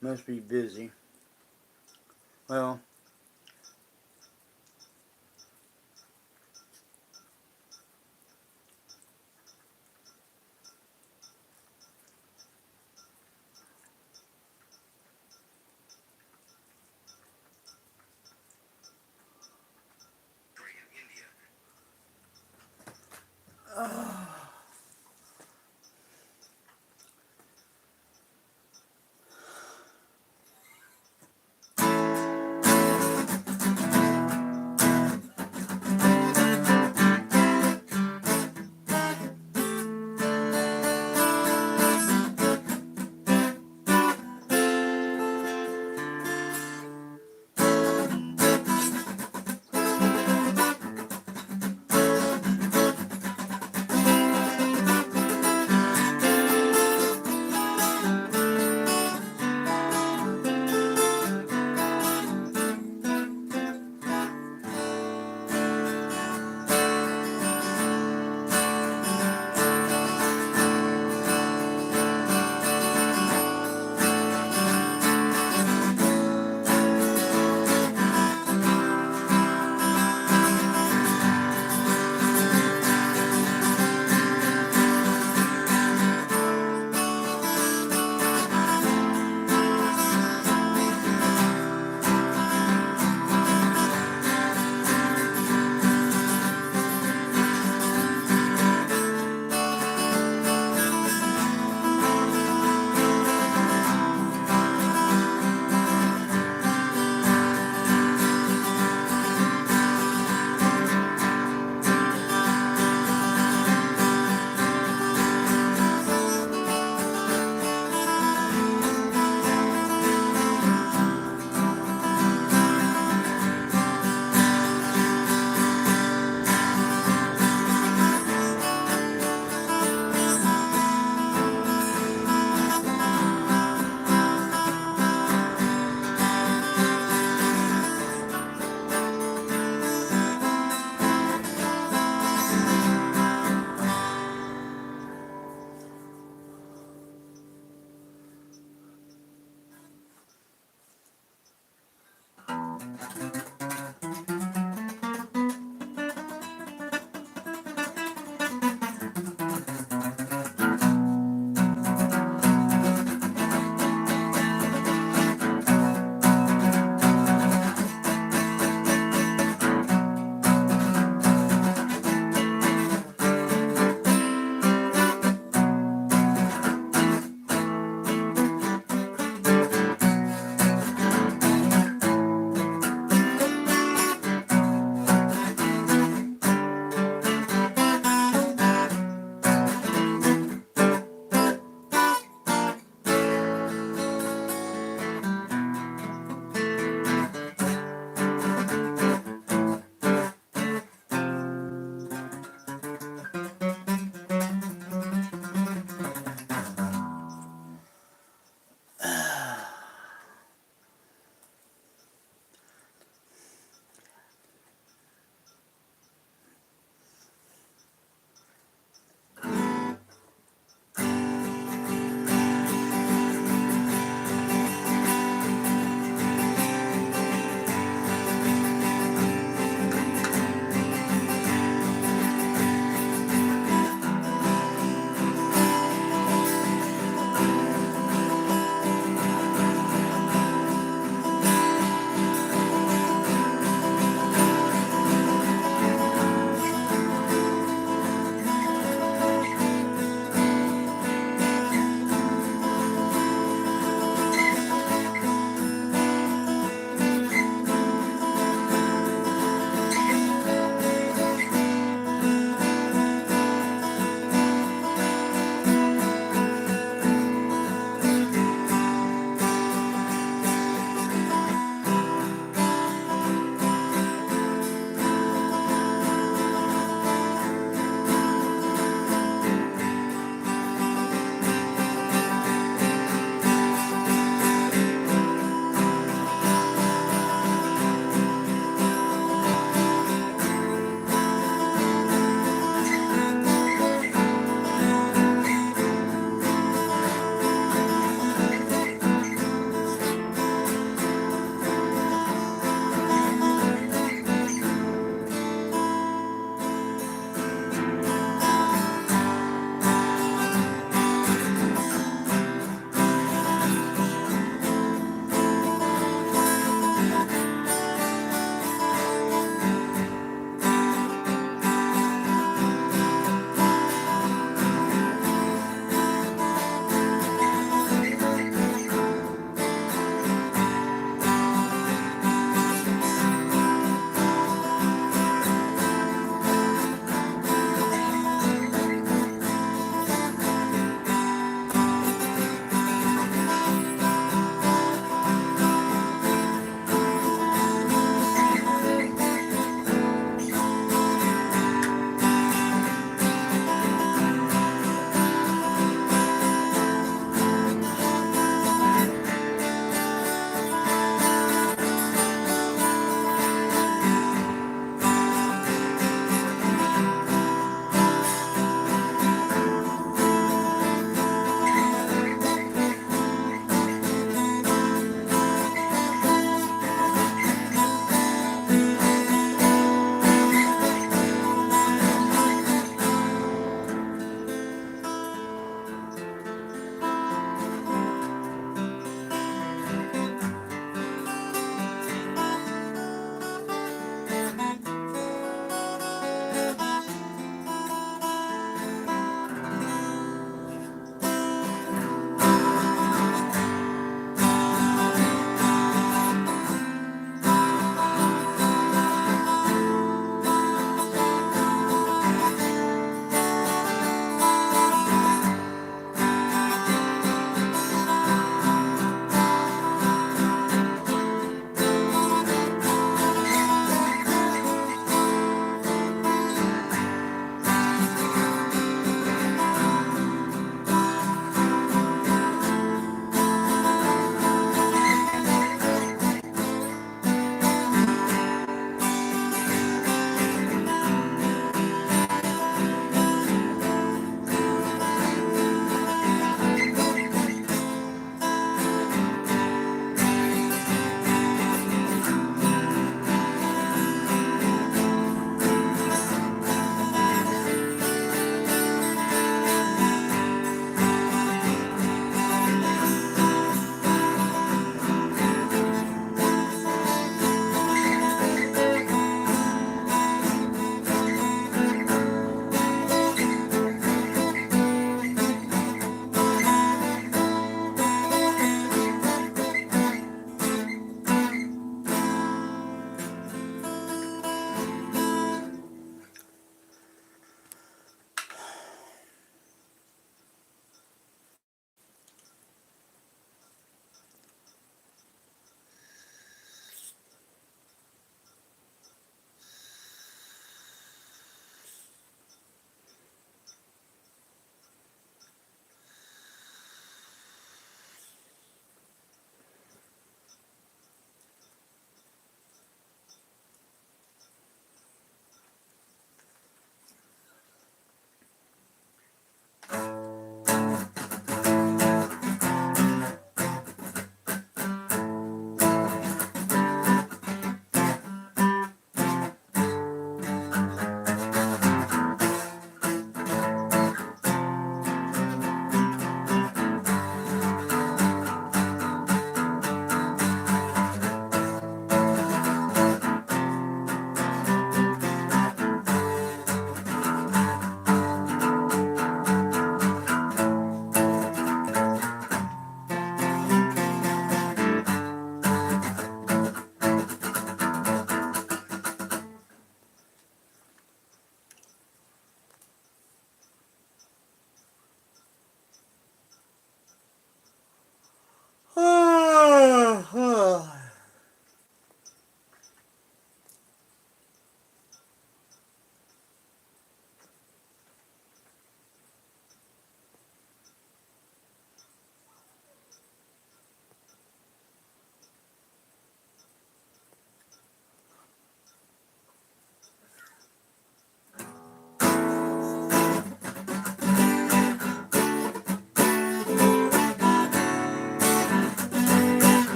Must be busy. Well,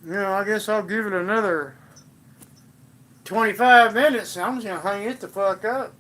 I guess I'll give it another 25 minutes. I'm just gonna hang it the fuck up.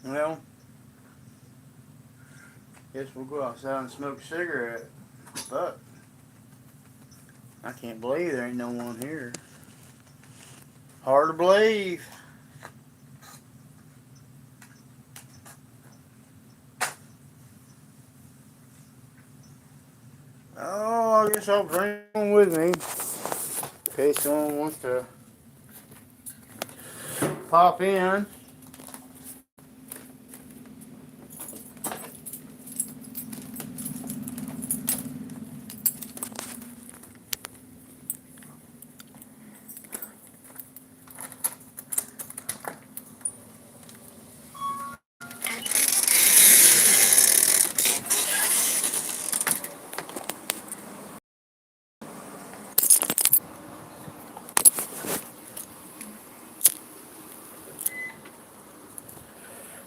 Well, guess we'll go outside and smoke a cigarette. But I can't believe there ain't no one here. Hard to believe. Oh, I guess I'll bring one with me in case someone wants to pop in.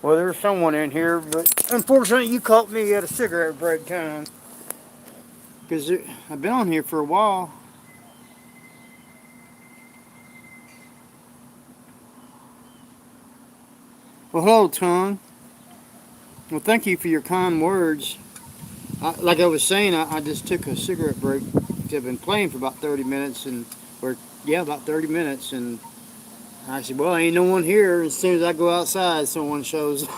Well, there's someone in here, but unfortunately you caught me at a cigarette break time. Because I've been on here for a while. Well, hello, Tongue. Well, thank you for your kind words. Like I was saying, I just took a cigarette break. I've been playing for about 30 minutes, about 30 minutes, and I said, well, ain't no one here. As soon as I go outside, someone shows up.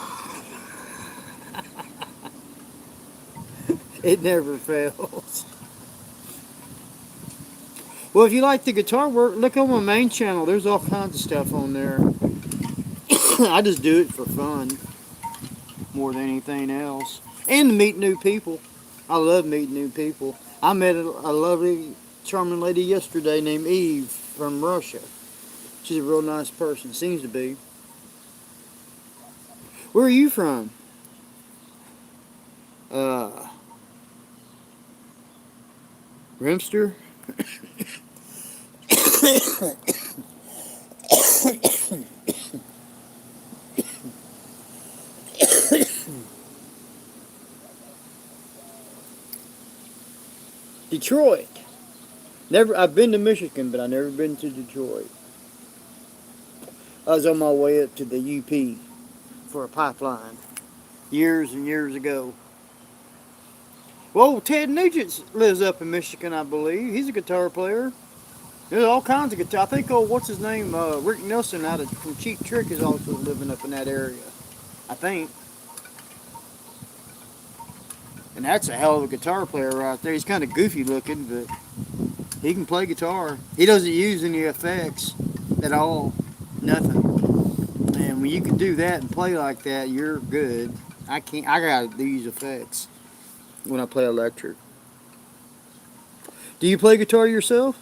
It never fails. Well, if you like the guitar work, look on my main channel. There's all kinds of stuff on there. I just do it for fun more than anything else. And to meet new people. I love meeting new people. I met a lovely, charming lady yesterday named Eve from Russia. She's a real nice person. Seems to be. Where are you from? Rimster? Detroit. I've been to Michigan, but I've never been to Detroit. I was on my way up to the UP for a pipeline years and years ago. Well, Ted Nugent lives up in Michigan, I believe. He's a guitar player. There's all kinds of guitar. I think, what's his name? Rick Nelson out of from Cheap Trick is also living up in that area. I think. And that's a hell of a guitar player right there. He's kind of goofy looking, but he can play guitar. He doesn't use any effects at all. Nothing. And when you can do that and play like that, you're good. I can't. I gotta use effects when I play electric. Do you play guitar yourself?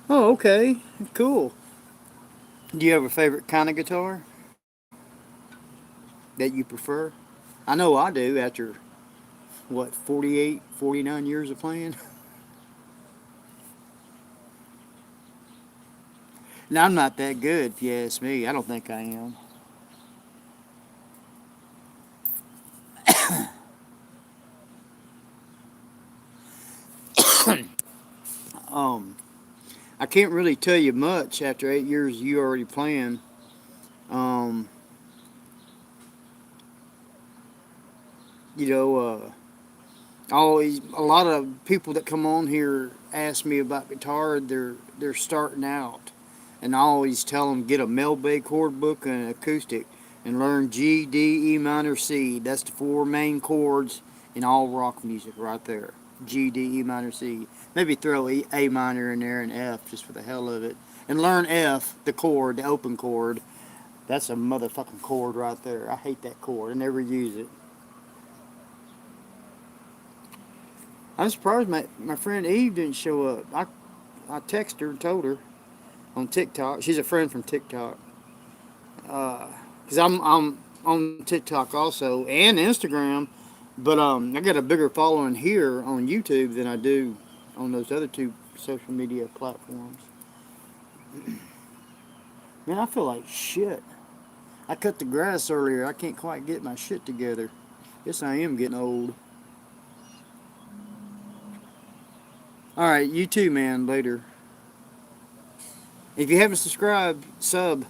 Oh, okay. Cool. Do you have a favorite kind of guitar that you prefer? I know I do after, what, 48, 49 years of playing? Now, I'm not that good, if you ask me. I don't think I am. Um, I can't really tell you much after 8 years of you already playing. Um, you know, always a lot of people that come on here ask me about guitar. They're starting out, and I always tell them get a Mel Bay chord book and an acoustic, and learn G, D, E minor, C. That's the four main chords in all rock music right there. G, D, E minor, C. Maybe throw A minor in there and F just for the hell of it, and learn F, the chord, the open chord. That's a motherfucking chord right there. I hate that chord. I never use it. I'm surprised my friend Eve didn't show up. I texted her and told her on TikTok. She's a friend from TikTok. Cause I'm on TikTok also and Instagram, but I got a bigger following here on YouTube than I do on those other two social media platforms. Man, I feel like shit. I cut the grass earlier. I can't quite get my shit together. Guess I am getting old. All right, you too, man. Later. If you haven't subscribed, sub.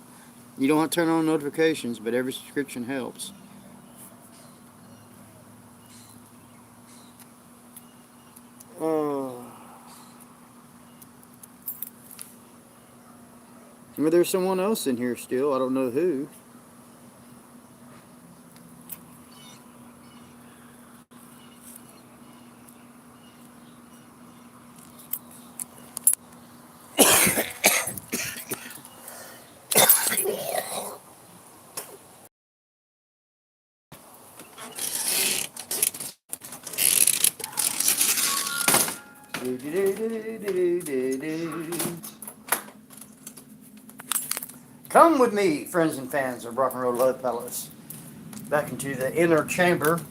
You don't have to turn on notifications, but every subscription helps. Well, there's someone else in here still. I don't know who. Come with me, friends and fans of Rock and Roll Love Palace, back into the inner chamber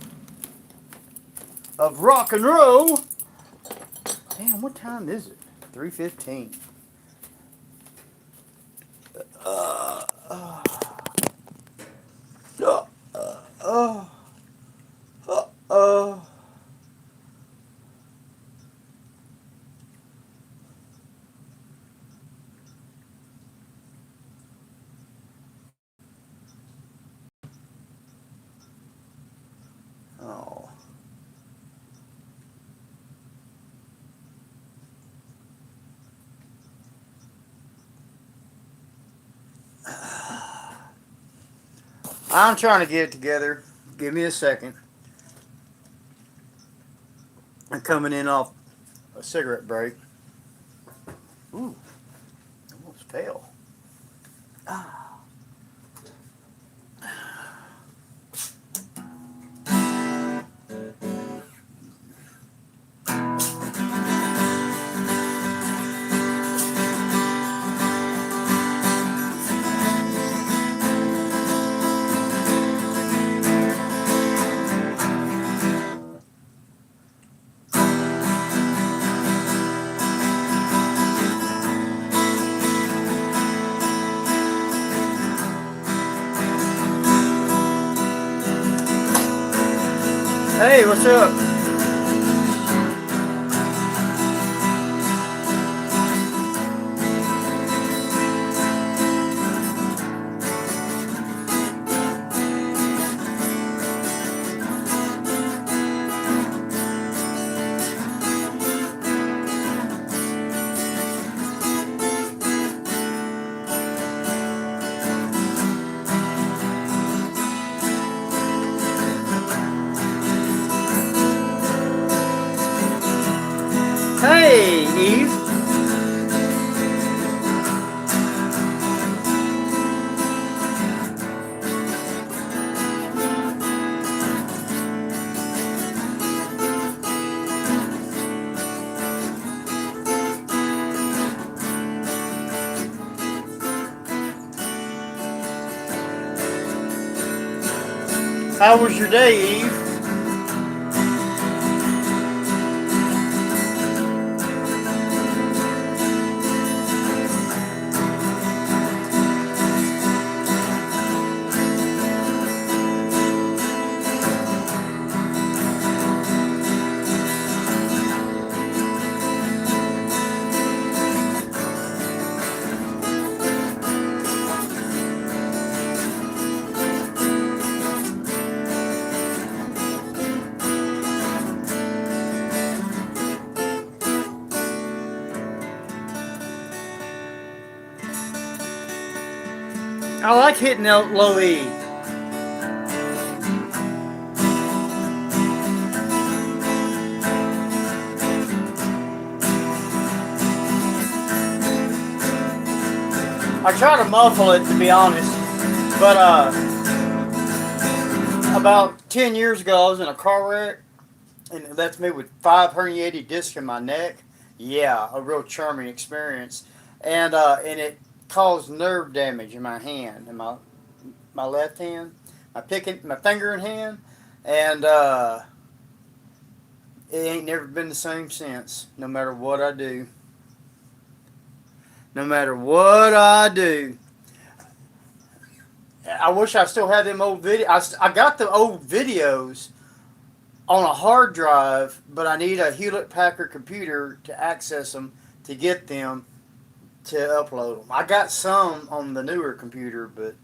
of rock and roll. Damn, what time is it? 3:15. Uh, uh, uh, uh, uh, uh. Oh. I'm trying to get it together. Give me a second. I'm coming in off a cigarette break. Ooh, almost fell. Ah. Hey, what's up? day, Eve? How was your day, Eve? I like hitting out low E. I try to muffle it, to be honest, but about 10 years ago I was in a car wreck, and that's me with 5 herniated discs in my neck. Yeah, a real charming experience, and it caused nerve damage in my hand, in my left hand, my finger and hand, and it ain't never been the same since. No matter what I do, no matter what I do. I wish I still had them old videos. I got the old videos on a hard drive, but I need a Hewlett Packard computer to access them, to get them, to upload them. I got some on the newer computer, but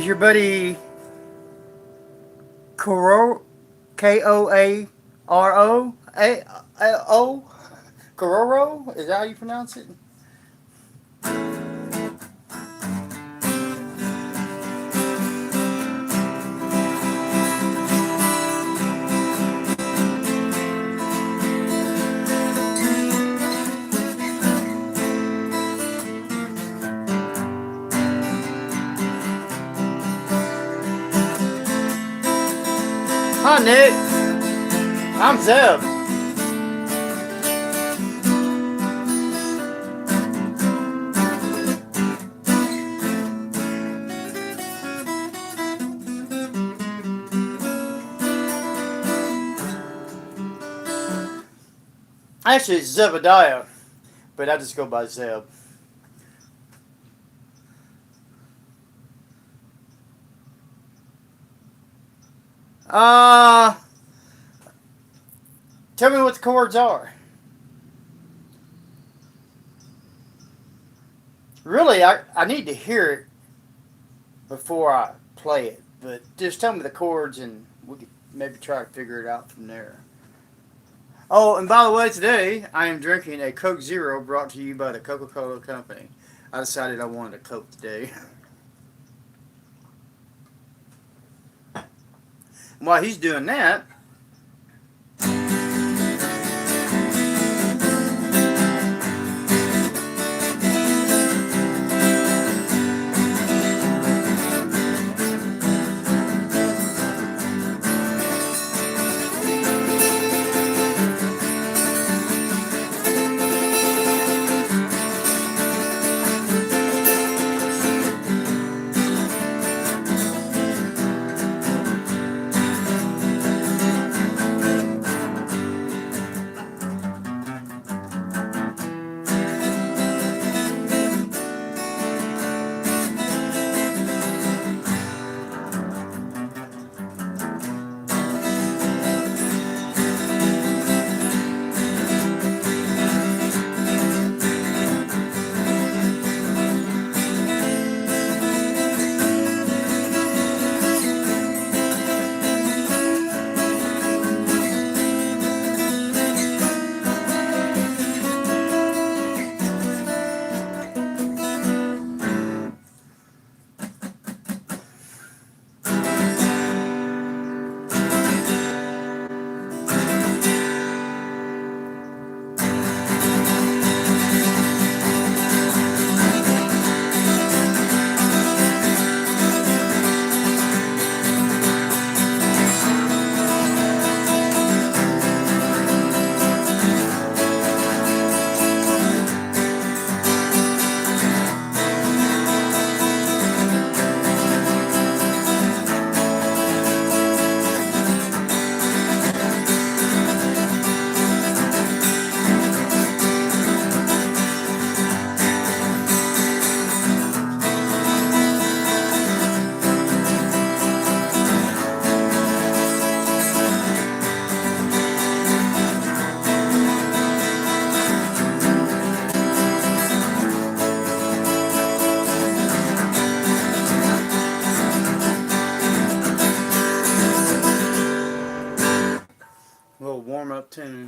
is your buddy Koro, Koaro, Kororo? Is that how you pronounce it? Hi, Nick. I'm Zeb. Actually, it's Zebediah, but I just go by Zeb. Uh, Tell me what the chords are. Really, I need to hear it before I play it, but just tell me the chords and we could maybe try to figure it out from there. Oh, and by the way, today I am drinking a Coke Zero brought to you by the Coca-Cola Company. I decided I wanted a Coke today. While he's doing that, A little warm-up tune.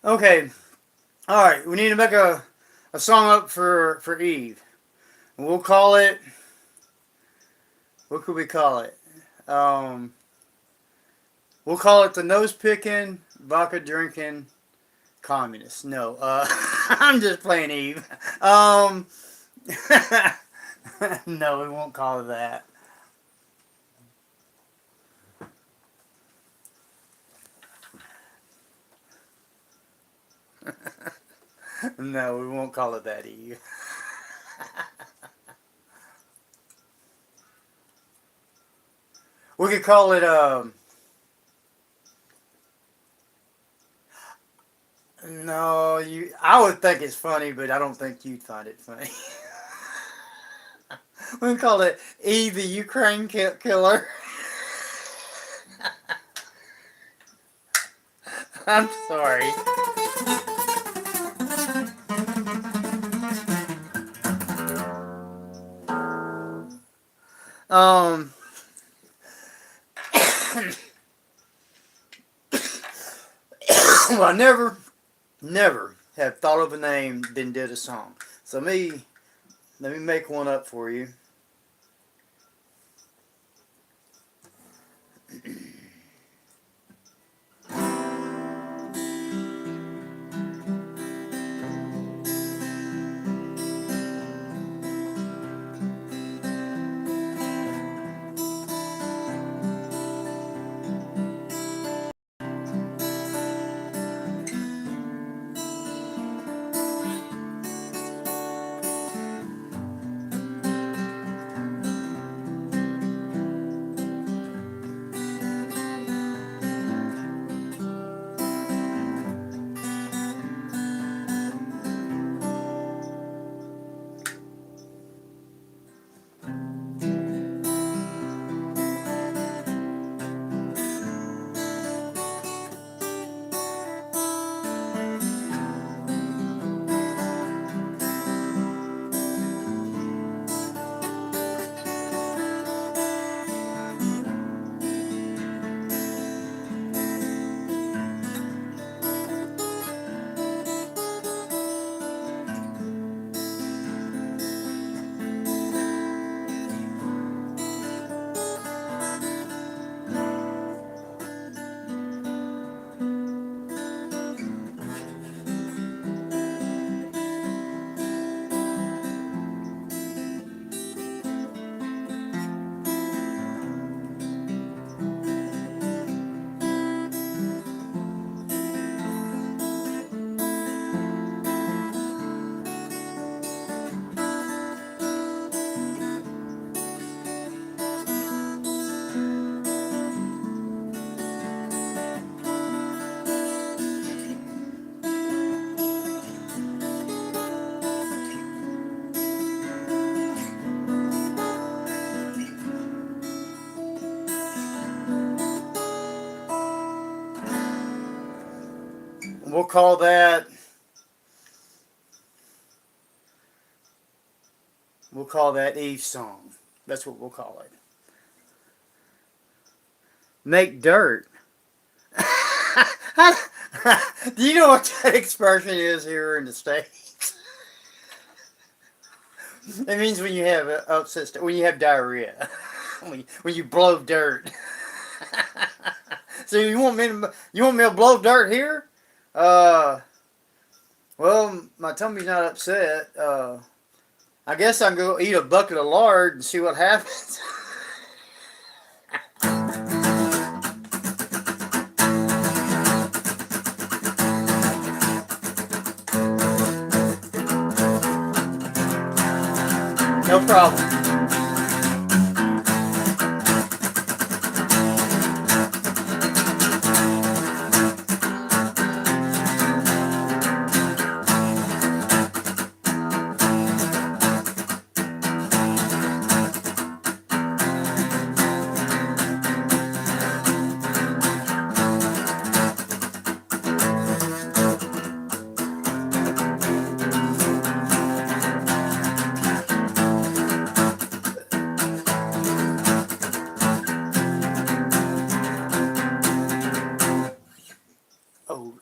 Okay, all right. We need to make a song up for Eve. And we'll call it. What could we call it? Um, we'll call it the nose picking, vodka drinking communist. No, I'm just playing Eve. No, we won't call it that. No, we won't call it that, Eve. We could call it, no, I would think it's funny, but I don't think you'd find it funny. We can call it Eve the Ukraine Killer. I'm sorry. Well, I never have thought of a name, then did a song. So let me make one up for you. We'll call that. We'll call that Eve's song. That's what we'll call it. Make dirt. Do you know what that expression is here in the States? It means when you have upset, when you have diarrhea, when you blow dirt. So you want me to blow dirt here? Well, my tummy's not upset. I guess I can go eat a bucket of lard and see what happens. No problem.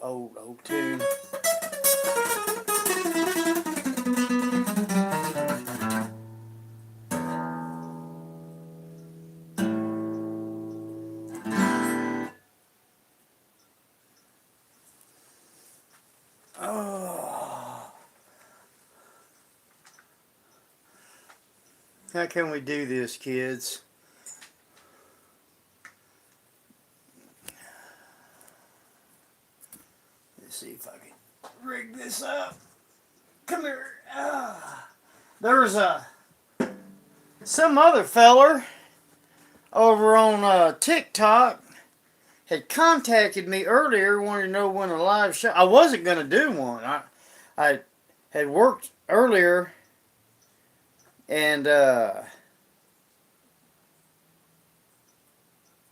Old tune. Oh, how can we do this, kids? Let's see if I can rig this up. Come here. There's some other feller over on TikTok had contacted me earlier, wanted to know when a live show. I wasn't gonna do one. I had worked earlier, and well,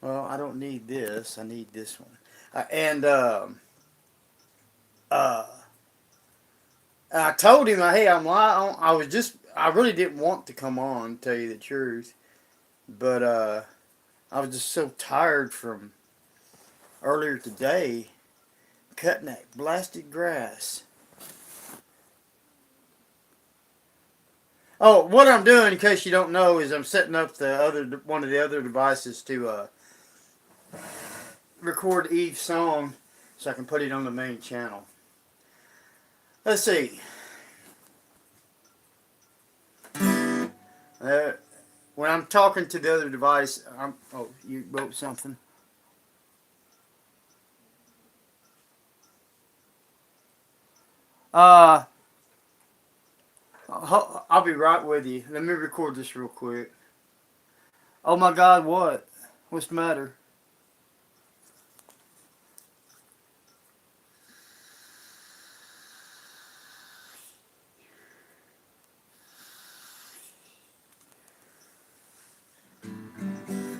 I don't need this. I need this one. Uh, I told him, hey, I really didn't want to come on, to tell you the truth, but I was just so tired from earlier today cutting that blasted grass. Oh, what I'm doing, in case you don't know, is I'm setting up one of the other devices to record Eve's song so I can put it on the main channel. Let's see. When I'm talking to the other device, oh, you wrote something? I'll be right with you. Let me record this real quick. Oh my God, what? What's the matter?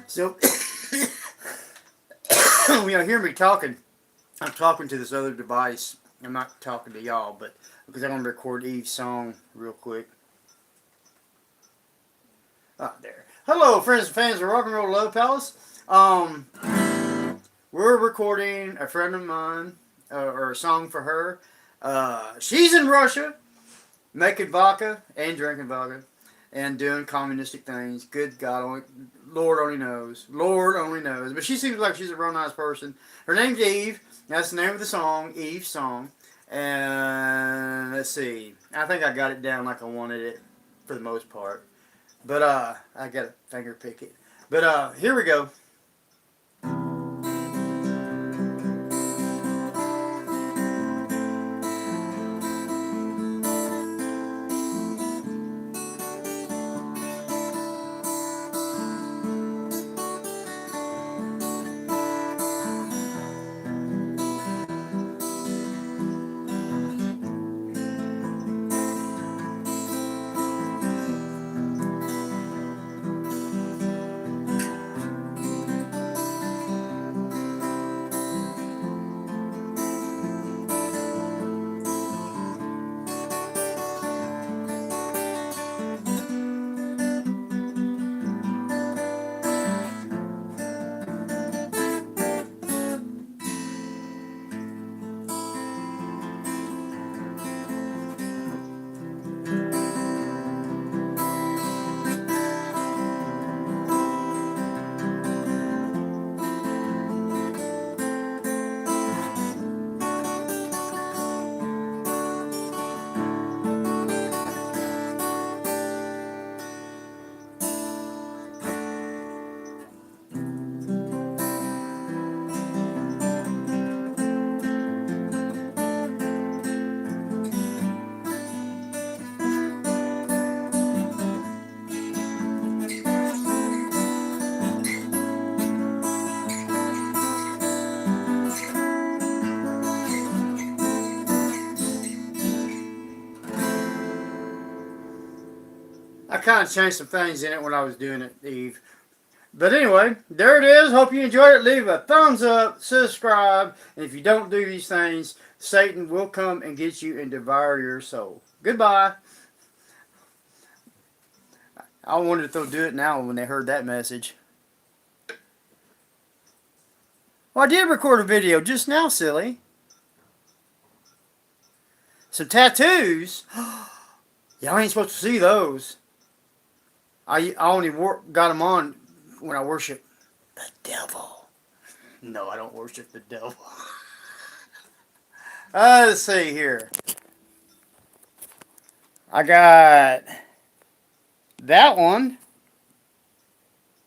So, when you hear me talking, I'm talking to this other device. I'm not talking to y'all, but because I'm going to record Eve's song real quick. Ah, there. Hello, friends and fans of Rock and Roll Love Palace. We're recording a friend of mine, or a song for her. She's in Russia, making vodka and drinking vodka, and doing communistic things. Good God, Lord only knows. Lord only knows. But she seems like she's a real nice person. Her name's Eve. That's the name of the song, Eve's song. And let's see. I think I got it down like I wanted it for the most part. But I got to finger pick it. But here we go. kind of changed some things in it when I was doing it, Eve. But anyway, there it is. Hope you enjoyed it. Leave a thumbs up, subscribe, and if you don't do these things, Satan will come and get you and devour your soul. Goodbye. I wonder if they'll do it now when they heard that message. Well, I did record a video just now, silly. Some tattoos. Y'all ain't supposed to see those. I only got them on when I worship the devil. No, I don't worship the devil. Let's see here. I got that one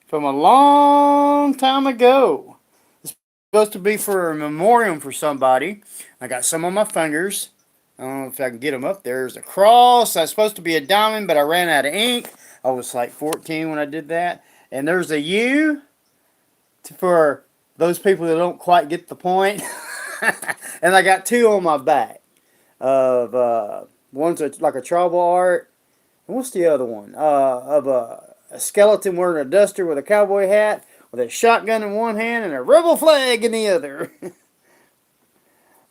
from a long time ago. It's supposed to be for a memorial for somebody. I got some on my fingers. I don't know if I can get them up there. There's a cross. That's supposed to be a diamond, but I ran out of ink. I was like 14 when I did that. And there's a U for those people that don't quite get the point. And I got two on my back. One's like a tribal art. And what's the other one? Of a skeleton wearing a duster with a cowboy hat, with a shotgun in one hand and a rebel flag in the other.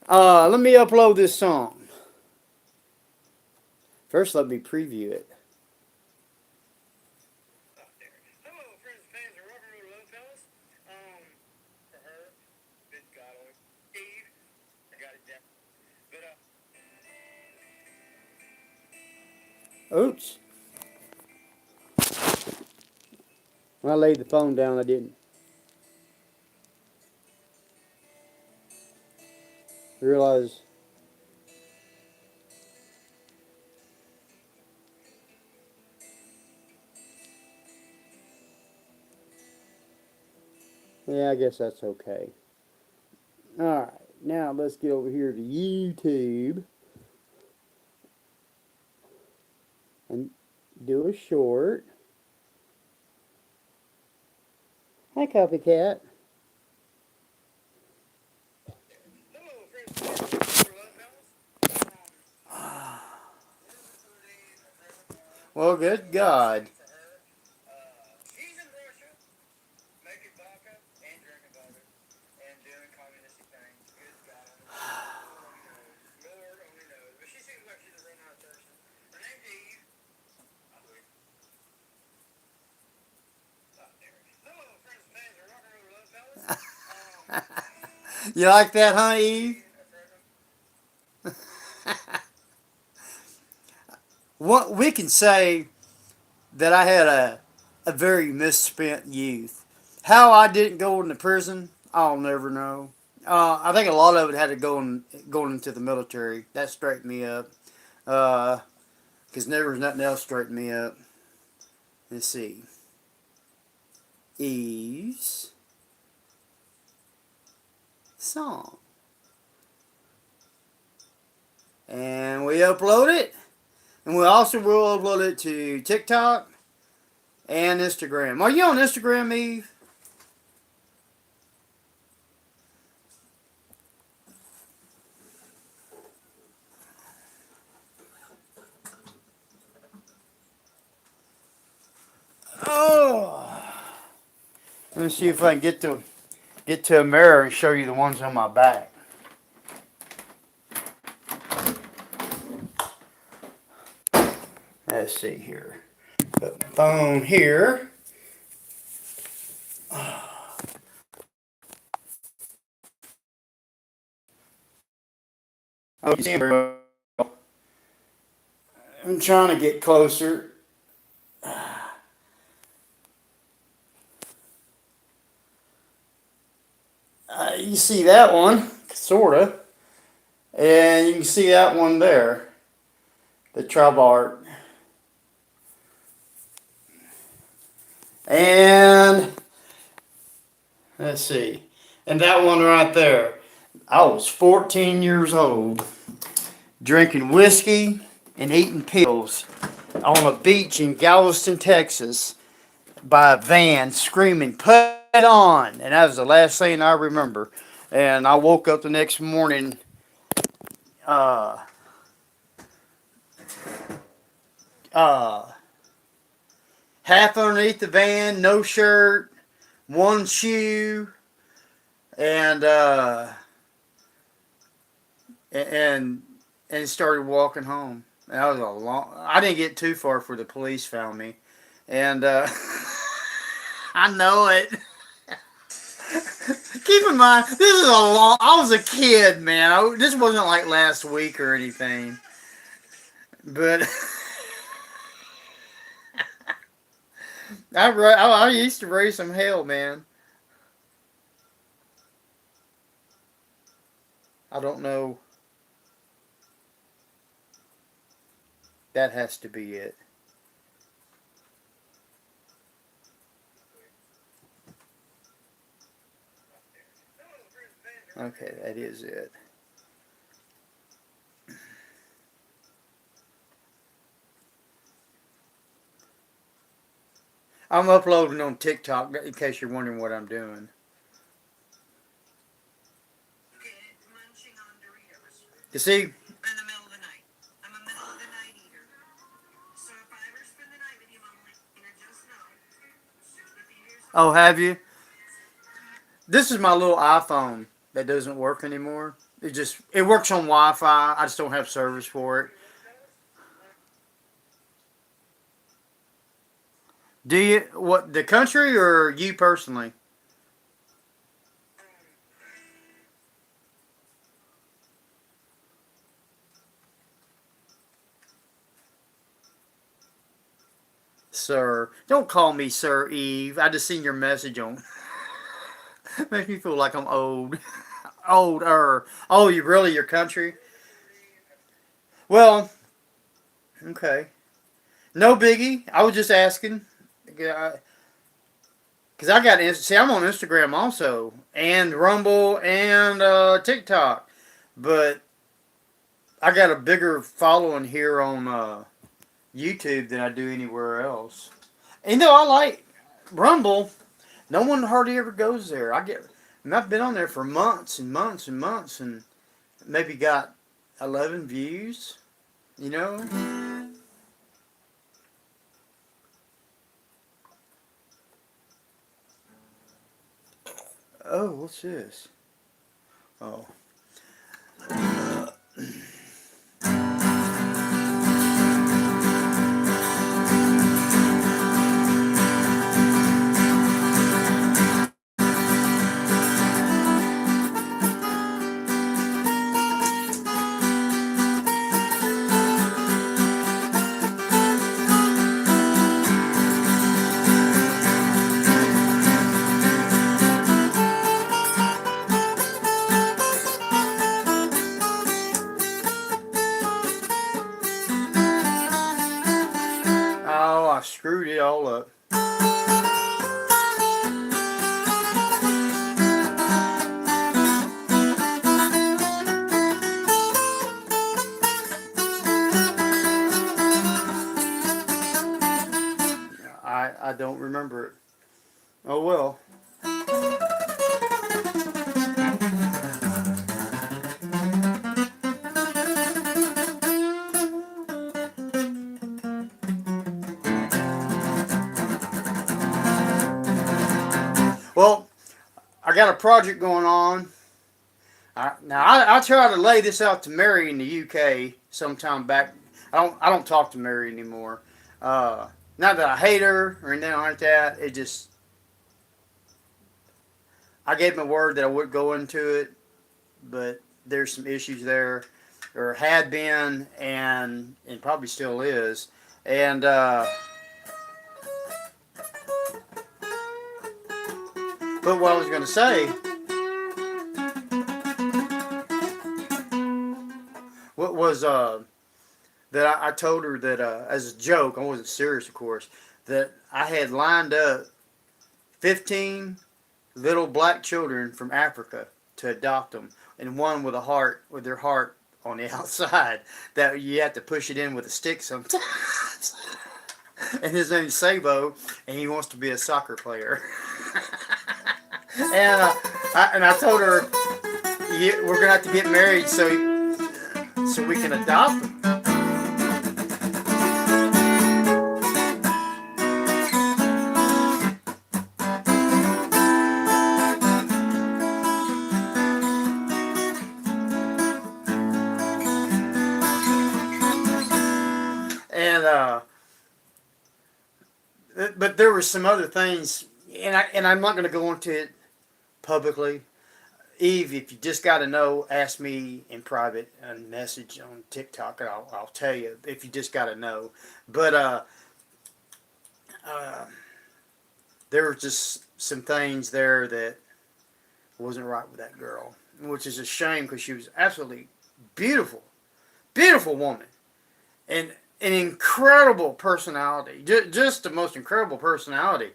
Let me upload this song. First, let me preview it. Hello, friends and fans of Rock and Roll Love, fellas. For her, good God, Eve, I got it down. But, oops. When I laid the phone down, I didn't realize. Yeah, I guess that's okay. Alright, now let's get over here to YouTube and do a short. Hi, Copycat. Well, good God. You like that, huh, Eve? What we can say that I had a very misspent youth. How I didn't go into prison, I'll never know. I think a lot of it had to going into the military. That straightened me up. Because there was nothing else straightened me up. Let's see. Eve's song. And we upload it. And we also will upload it to TikTok and Instagram. Are you on Instagram, Eve? Oh. Let me see if I can get to a mirror and show you the ones on my back. Let's see here. Put my phone here. Oh, you see very well. I'm trying to get closer. You see that one, sorta, and you can see that one there, the tribal art, and let's see, and that one right there. I was 14 years old, drinking whiskey and eating pills on a beach in Galveston, Texas, by a van, screaming, "Put it on!" And that was the last thing I remember. And I woke up the next morning, uh, uh, half underneath the van, no shirt, one shoe, and and and started walking home. That was a long. I didn't get too far before the police found me, and I know it. Keep in mind, this is a long. I was a kid, man. This wasn't like last week or anything, but I used to raise some hell, man. I don't know. That has to be it. Okay, that is it. I'm uploading on TikTok in case you're wondering what I'm doing. You see? Oh, have you? This is my little iPhone that doesn't work anymore. It works on Wi-Fi. I just don't have service for it. Do you what the country or you personally? Sir. Don't call me Sir Eve. I just seen your message on. Makes me feel like I'm old. Older. Oh, you really your country? Well, okay. No biggie. I was just asking. Because I got see, I'm on Instagram also, and Rumble, and TikTok, but I got a bigger following here on YouTube than I do anywhere else. And though I like Rumble, no one hardly ever goes there. I've been on there for months and months and months, and maybe got 11 views. You know. Oh, what's this? Oh. Oh, I screwed it all up. I don't remember it. Oh well. Well, I got a project going on. I tried to lay this out to Mary in the UK sometime back. I don't talk to Mary anymore. Not that I hate her or anything like that. It just I gave my word that I would go into it, but there's some issues there, or had been, and probably still is. And but what I was going to say, what was that I told her that as a joke, I wasn't serious, of course, that I had lined up 15 little black children from Africa to adopt them, and one with a heart, with their heart on the outside, that you have to push it in with a stick sometimes. And his name's Sabo, and he wants to be a soccer player. And I told her, we're gonna have to get married so we can adopt them. but there were some other things, and I'm not going to go into it publicly. Eve, if you just got to know, ask me in private a message on TikTok, and I'll tell you if you just got to know. But uh, there were just some things there that wasn't right with that girl, which is a shame because she was absolutely beautiful, beautiful woman, and an incredible personality, just the most incredible personality.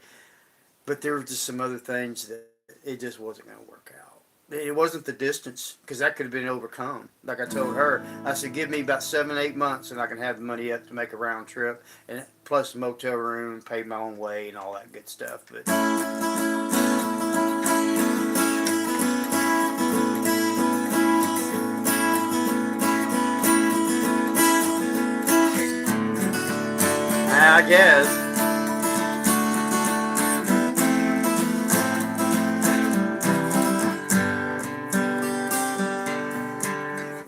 But there were just some other things that it just wasn't going to work out. It wasn't the distance, because that could have been overcome. Like I told her, I said, give me about 7, 8 months and I can have the money up to make a round trip, and plus a motel room, pay my own way and all that good stuff. But I guess.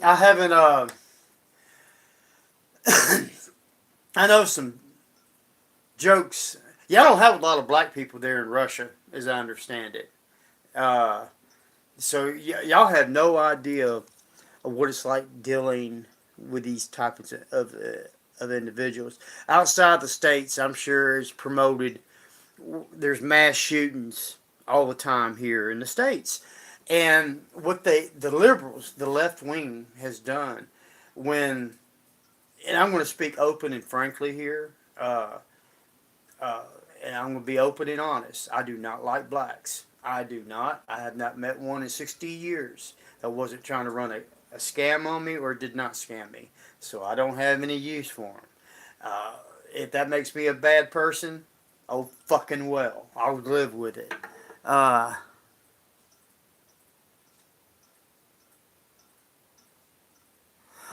I haven't, I know some jokes. Y'all don't have a lot of black people there in Russia, as I understand it. Uh, so y'all have no idea of what it's like dealing with these types of individuals. Outside the states, I'm sure is promoted. There's mass shootings all the time here in the states, and what the liberals, the left wing, has done when, and I'm going to speak open and frankly here, uh, and I'm going to be open and honest. I do not like blacks. I do not. I have not met one in 60 years that wasn't trying to run a scam on me or did not scam me. So I don't have any use for them. If that makes me a bad person, oh fucking well. I'll live with it. Uh,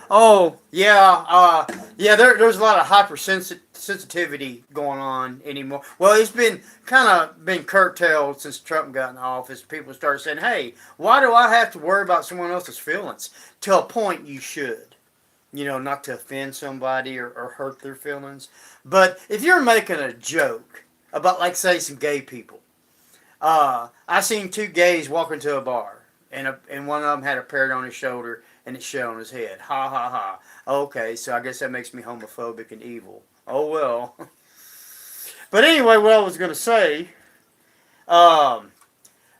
Oh yeah, yeah. There's a lot of hypersensitivity going on anymore. Well, it's been kind of been curtailed since Trump got in office. People started saying, "Hey, why do I have to worry about someone else's feelings?" To a point, you should, not to offend somebody or hurt their feelings. But if you're making a joke about, like, say, some gay people, I seen two gays walk into a bar, and one of them had a parrot on his shoulder and its shell on his head. Ha ha ha. Okay, so I guess that makes me homophobic and evil. Oh well. But anyway, what I was gonna say, um,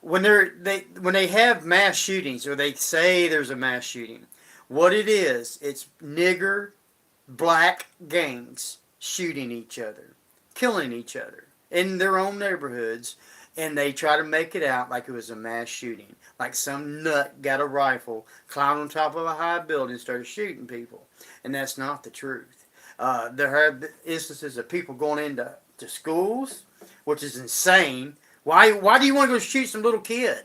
when they have mass shootings or they say there's a mass shooting, what it is, it's nigger black gangs shooting each other, killing each other in their own neighborhoods, and they try to make it out like it was a mass shooting. Like some nut got a rifle, climbed on top of a high building, and started shooting people. And that's not the truth. There have been instances of people going into schools, which is insane. Why do you want to go shoot some little kid?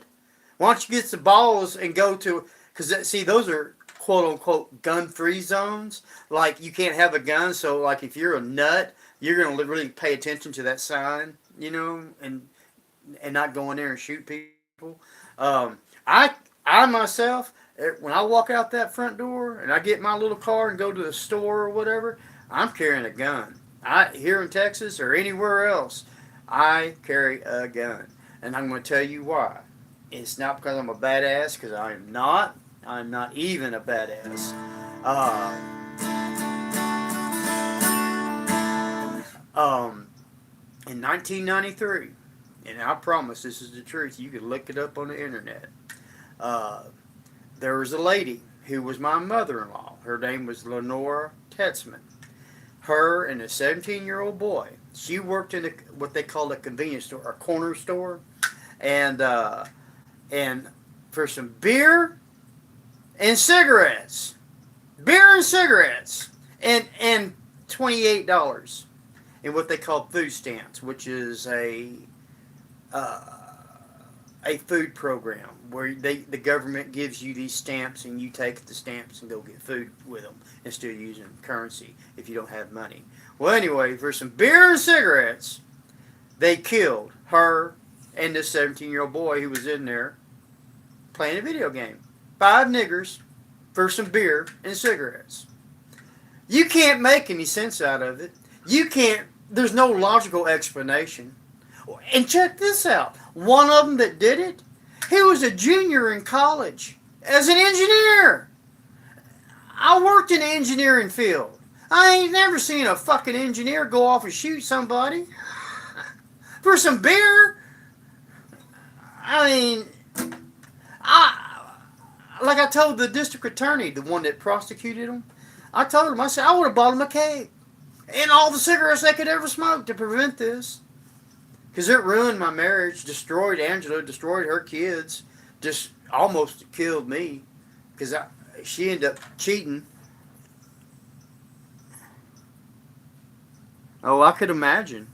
Why don't you get some balls and go to... Because, see, those are quote-unquote gun-free zones. Like, you can't have a gun, so, like, if you're a nut, you're going to really pay attention to that sign, and not go in there and shoot people. I myself, when I walk out that front door and I get my little car and go to the store or whatever, I'm carrying a gun. Here in Texas or anywhere else, I carry a gun. And I'm going to tell you why. It's not because I'm a badass, because I am not. I'm not even a badass. In 1993, and I promise this is the truth, you can look it up on the internet. There was a lady who was my mother-in-law. Her name was Lenora Tetzman. Her and a 17-year-old boy. She worked in what they call a convenience store, a corner store, and for some beer and cigarettes, and $28 in what they call food stamps, which is a food program where the government gives you these stamps and you take the stamps and go get food with them instead of using currency if you don't have money. Well, anyway, for some beer and cigarettes, they killed her and this 17-year-old boy who was in there playing a video game. 5 niggers for some beer and cigarettes. You can't make any sense out of it. You can't There's no logical explanation. And check this out. One of them that did it, he was a junior in college as an engineer. I worked in the engineering field. I ain't never seen a fucking engineer go off and shoot somebody for some beer. I mean, like I told the district attorney, the one that prosecuted him, I told him, I said, I would have bought him a cake and all the cigarettes they could ever smoke to prevent this. Because it ruined my marriage, destroyed Angela, destroyed her kids, just almost killed me. Because she ended up cheating. Oh, I could imagine.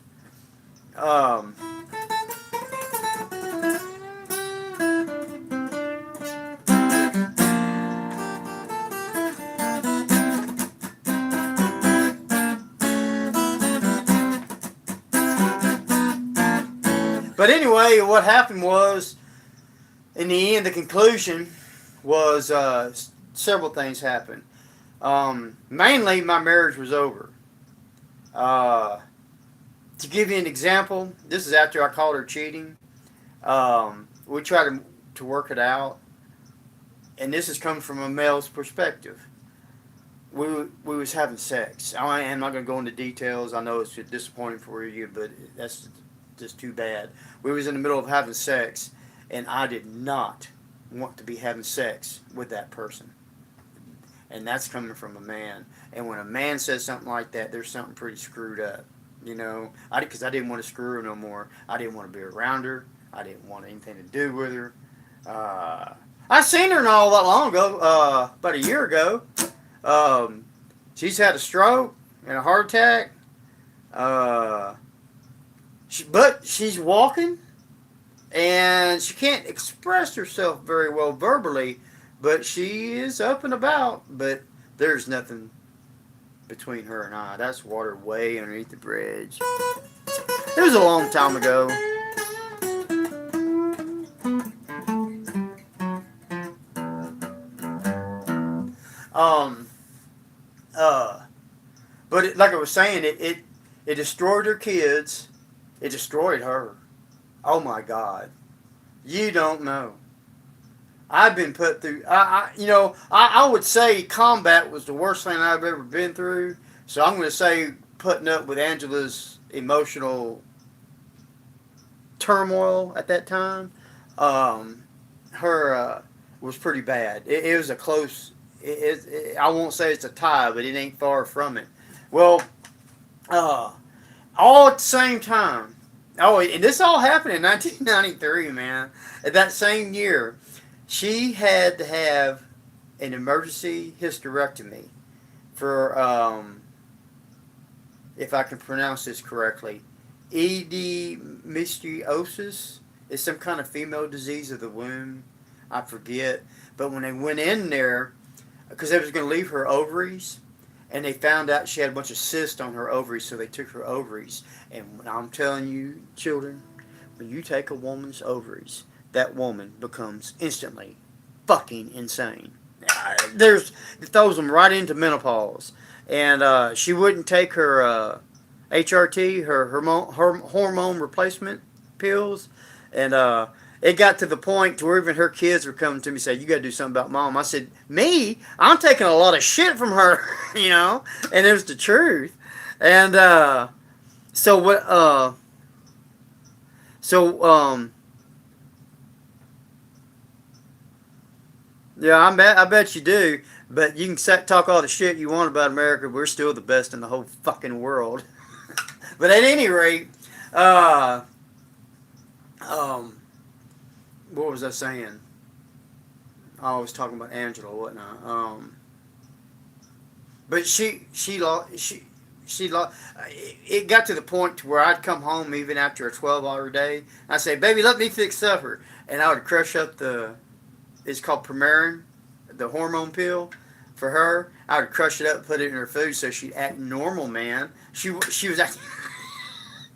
But anyway, what happened was, in the end, the conclusion was several things happened. Mainly, my marriage was over. To give you an example, this is after I called her cheating. We tried to work it out, and this is coming from a male's perspective. We was having sex. I am not going to go into details. I know it's disappointing for you, but that's just too bad. We was in the middle of having sex, and I did not want to be having sex with that person. And that's coming from a man. And when a man says something like that, there's something pretty screwed up. You know, because I didn't want to screw her no more. I didn't want to be around her. I didn't want anything to do with her. I seen her not all that long ago, about a year ago. She's had a stroke and a heart attack. But she's walking, and she can't express herself very well verbally, but she is up and about. But there's nothing between her and I. That's water way underneath the bridge. It was a long time ago. But like I was saying, it destroyed her kids. It destroyed her. Oh my God. You don't know. I've been put through, I would say combat was the worst thing I've ever been through. So I'm going to say putting up with Angela's emotional turmoil at that time, her was pretty bad. It was a close, I won't say it's a tie, but it ain't far from it. Well, all at the same time. Oh, and this all happened in 1993, man. At that same year, she had to have an emergency hysterectomy for, if I can pronounce this correctly, endometriosis. It's some kind of female disease of the womb. I forget. But when they went in there, because they was going to leave her ovaries, and they found out she had a bunch of cysts on her ovaries, so they took her ovaries. And I'm telling you, children, when you take a woman's ovaries, that woman becomes instantly fucking insane. It throws them right into menopause. And she wouldn't take her HRT, her hormone replacement pills. And it got to the point to where even her kids were coming to me and saying, you got to do something about Mom. I said, me? I'm taking a lot of shit from her, you know? And it was the truth. And so what, yeah, I bet you do. But you can talk all the shit you want about America. We're still the best in the whole fucking world. But at any rate, what was I saying? I was talking about Angela, wasn't I? But it got to the point to where I'd come home even after a 12-hour day. I'd say, baby, let me fix supper. And I would crush up it's called Premarin, the hormone pill for her. I would crush it up and put it in her food so she'd act normal, man. She was acting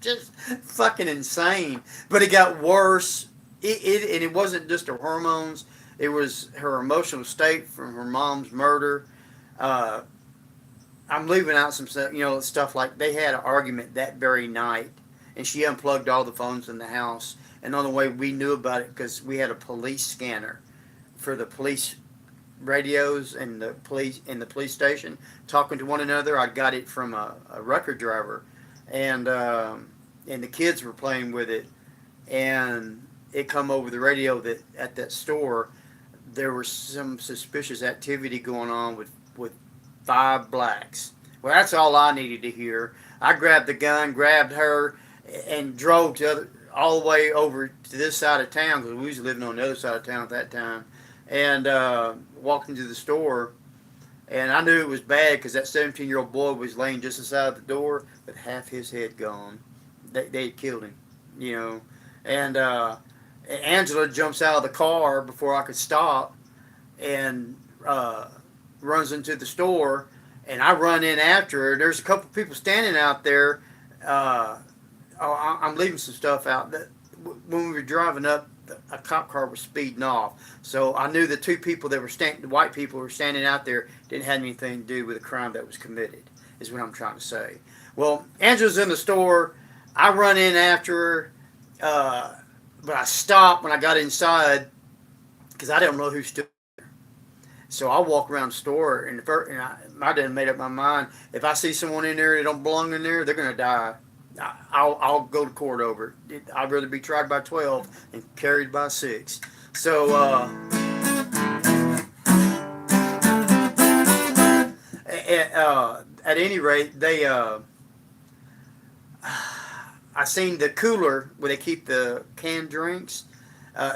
just fucking insane. But it got worse. And it wasn't just her hormones. It was her emotional state from her mom's murder. I I'm leaving out some stuff, stuff like they had an argument that very night, and she unplugged all the phones in the house. And on the way, we knew about it because we had a police scanner for the police radios and the police station talking to one another. I got it from a record driver, and the kids were playing with it, and it come over the radio that at that store there was some suspicious activity going on with 5 blacks. Well, that's all I needed to hear. I grabbed the gun, grabbed her, and drove all the way over to this side of town, because we was living on the other side of town at that time, and walked into the store. And I knew it was bad because that 17-year-old boy was laying just inside the door with half his head gone. They had killed him, And Angela jumps out of the car before I could stop and runs into the store. And I run in after her. There's a couple people standing out there. I'm leaving some stuff out. When we were driving up, a cop car was speeding off. So I knew the 2 people that were the white people who were standing out there didn't have anything to do with the crime that was committed, is what I'm trying to say. Well, Angela's in the store. I run in after her, but I stopped when I got inside because I didn't know who stood there. So I walk around the store, and I didn't made up my mind. If I see someone in there that don't belong in there, they're going to die. I'll go to court over it. I'd rather be tried by 12 and carried by 6. So at any rate, I seen the cooler where they keep the canned drinks.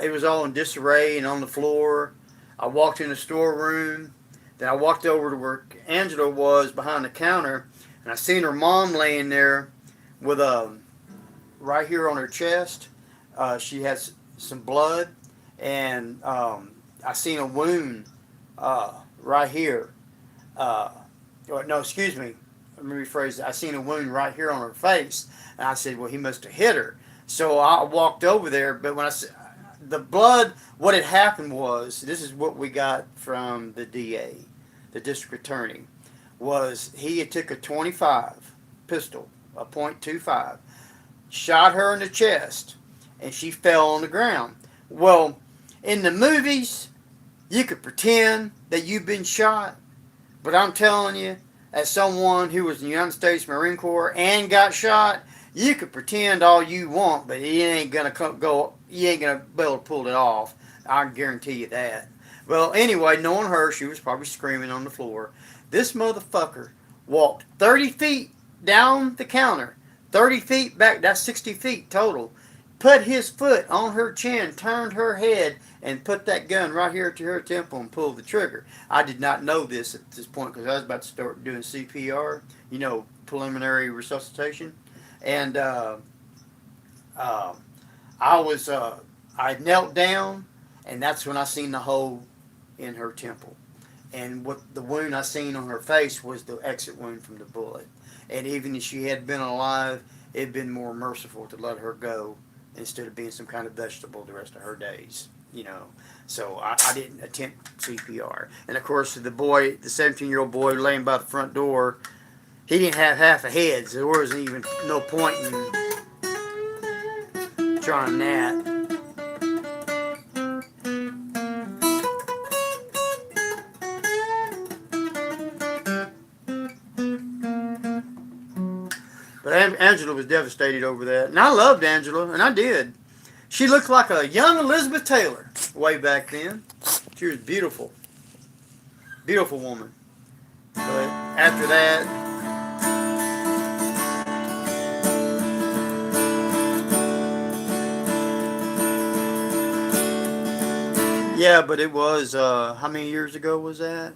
It was all in disarray and on the floor. I walked in the storeroom. Then I walked over to where Angela was behind the counter, and I seen her mom laying there with right here on her chest. She has some blood, and I seen a wound right here. No, excuse me. Let me rephrase it. I seen a wound right here on her face, and I said, well, he must have hit her. So I walked over there, but when I said the blood, what had happened was, this is what we got from the DA, the district attorney, was he had took a .25 pistol, a .25, shot her in the chest, and she fell on the ground. Well, in the movies, you could pretend that you've been shot, but I'm telling you, as someone who was in the United States Marine Corps and got shot, you could pretend all you want, but you ain't gonna be able to pull it off. I guarantee you that. Well, anyway, knowing her, she was probably screaming on the floor. This motherfucker walked 30 feet down the counter, 30 feet back, that's 60 feet total, put his foot on her chin, turned her head, and put that gun right here to her temple and pulled the trigger. I did not know this at this point because I was about to start doing CPR, preliminary resuscitation. And I knelt down, and that's when I seen the hole in her temple. And what the wound I seen on her face was the exit wound from the bullet. And even if she had been alive, it'd been more merciful to let her go instead of being some kind of vegetable the rest of her days, So I didn't attempt CPR. And of course, the 17-year-old boy laying by the front door, he didn't have half a head, so there wasn't even no point in trying that. But Angela was devastated over that. And I loved Angela, and I did. She looked like a young Elizabeth Taylor way back then. She was beautiful. Beautiful woman. But after that, yeah, but it was, how many years ago was that?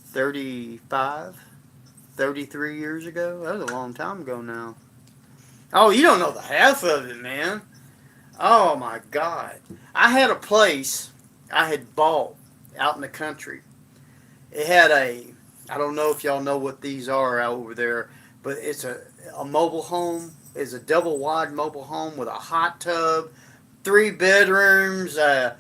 35? 33 years ago? That was a long time ago now. Oh, you don't know the half of it, man. Oh, my God. I had a place I had bought out in the country. It had I don't know if y'all know what these are out over there, but it's a mobile home. It's a double-wide mobile home with a hot tub, 3 bedrooms, a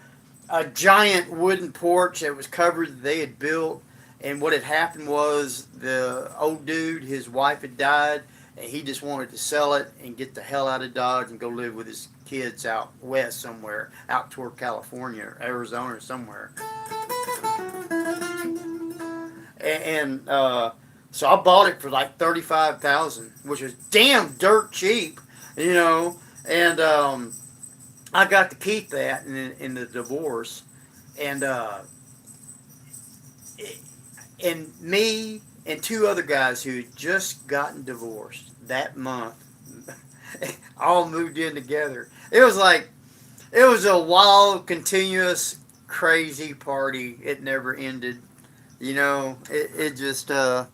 giant wooden porch that was covered that they had built, And what had happened was the old dude, his wife had died, and he just wanted to sell it and get the hell out of Dodge and go live with his kids out west somewhere, out toward California or Arizona or somewhere. And so I bought it for like 35,000, which was damn dirt cheap, you know. And I got to keep that in the divorce, and and me and two other guys who had just gotten divorced that month all moved in together. It was a wild, continuous, crazy party. It never ended. You know, it just oh,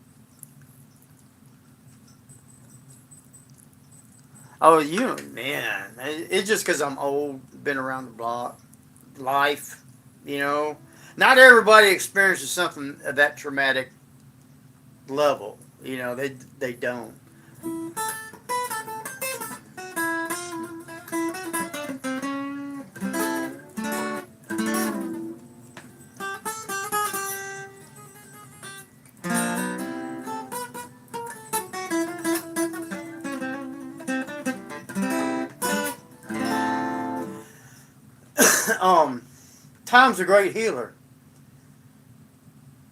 you man, it's just because I'm old, been around the block, life, you know. Not everybody experiences something of that traumatic level. You know, they don't. um, Time's a great healer.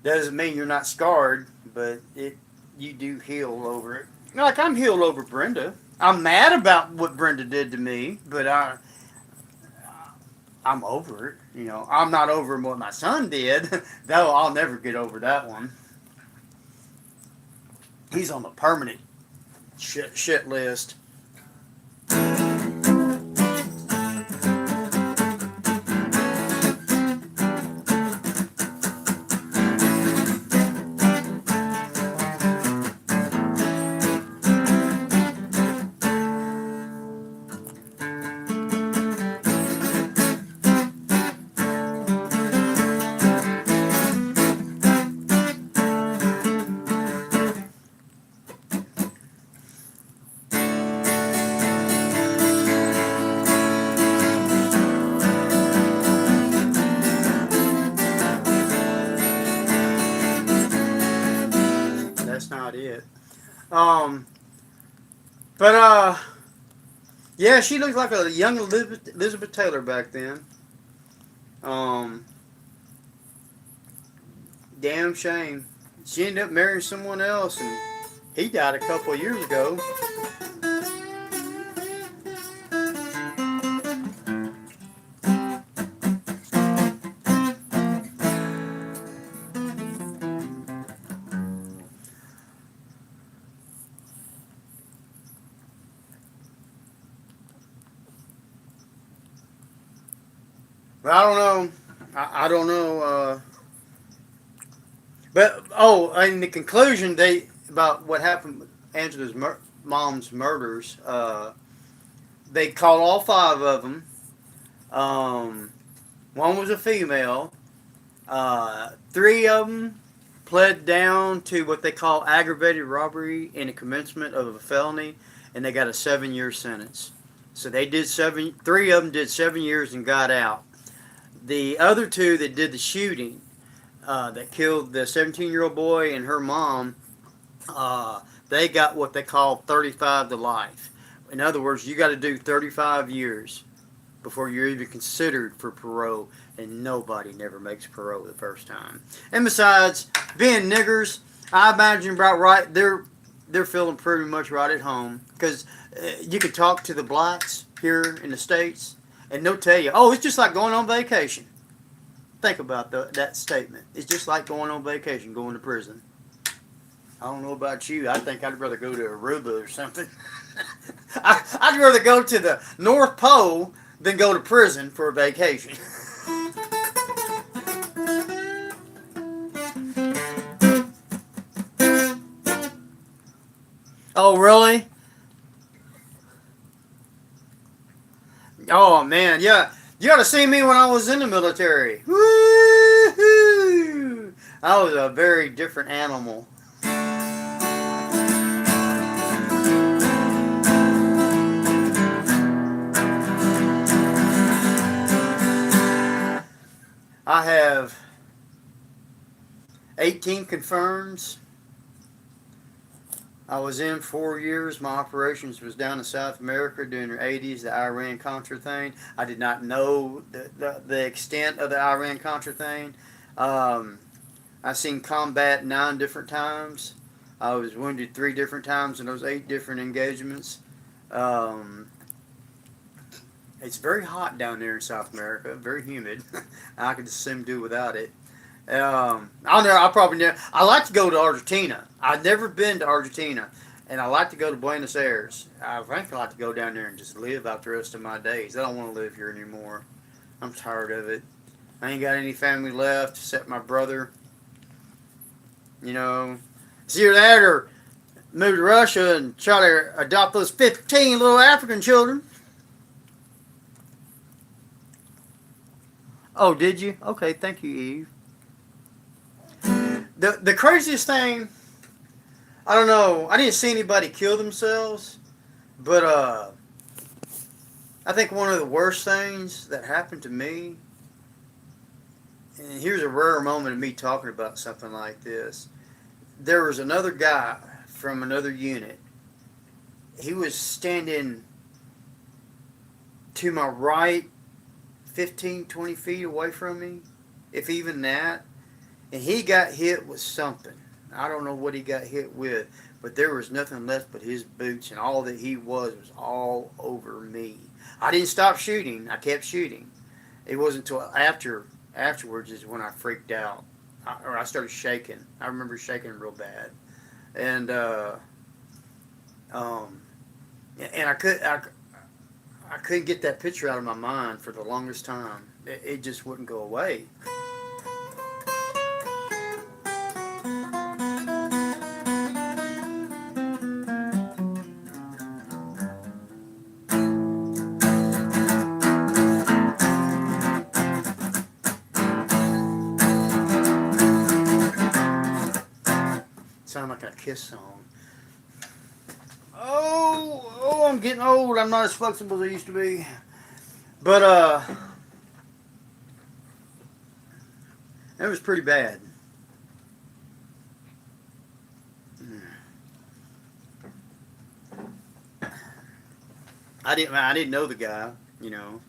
Doesn't mean you're not scarred, but it you do heal over it. Like I'm healed over Brenda. I'm mad about what Brenda did to me, but I'm over it. You know, I'm not over what my son did, though. I'll never get over that one. He's on the permanent shit list. That's not it. Um, but yeah, she looked like a young Elizabeth Taylor back then. Um, Damn shame. She ended up marrying someone else, and he died a couple of years ago. But I don't know. I don't know. But oh, in the conclusion, they about what happened with Angela's mom's murders. They caught all five of them. Um, One was a female. Three of them pled down to what they call aggravated robbery in the commencement of a felony, and they got a 7-year sentence. So they did seven. Three of them did 7 years and got out. The other two that did the shooting, that killed the 17-year-old boy and her mom, they got what they call 35 to life. In other words, you got to do 35 years before you're even considered for parole, and nobody never makes parole the first time. And besides, being niggers, I imagine about right, they're feeling pretty much right at home, because you can talk to the blacks here in the States, and they'll tell you, oh, it's just like going on vacation. Think about that statement. It's just like going on vacation, going to prison. I don't know about you. I think I'd rather go to Aruba or something. I'd rather go to the North Pole than go to prison for a vacation. Oh, really? Oh, man, yeah. You ought to see me when I was in the military. Woo-hoo! I was a very different animal. I have 18 confirms. I was in 4 years. My operations was down in South America during the 80s, the Iran-Contra thing. I did not know the extent of the Iran-Contra thing. Um, I seen combat 9 different times. I was wounded 3 different times in those 8 different engagements. Um, it's very hot down there in South America, very humid. I could just assume do without it. I'll probably never. I like to go to Argentina. I've never been to Argentina, and I like to go to Buenos Aires. I frankly like to go down there and just live out the rest of my days. I don't want to live here anymore. I'm tired of it. I ain't got any family left except my brother. You know, it's either that or move to Russia and try to adopt those 15 little African children. Oh, did you? Okay, thank you, Eve. The craziest thing, I don't know, I didn't see anybody kill themselves, but I think one of the worst things that happened to me, and here's a rare moment of me talking about something like this. There was another guy from another unit. He was standing to my right 15, 20 feet away from me, if even that. And he got hit with something. I don't know what he got hit with, but there was nothing left but his boots, and all that he was all over me. I didn't stop shooting. I kept shooting. It wasn't until afterwards is when I freaked out, or I started shaking. I remember shaking real bad, and I couldn't get that picture out of my mind for the longest time. It just wouldn't go away. Sound like a Kiss song. Oh, I'm getting old. I'm not as flexible as I used to be. But it was pretty bad. I didn't know the guy, you know.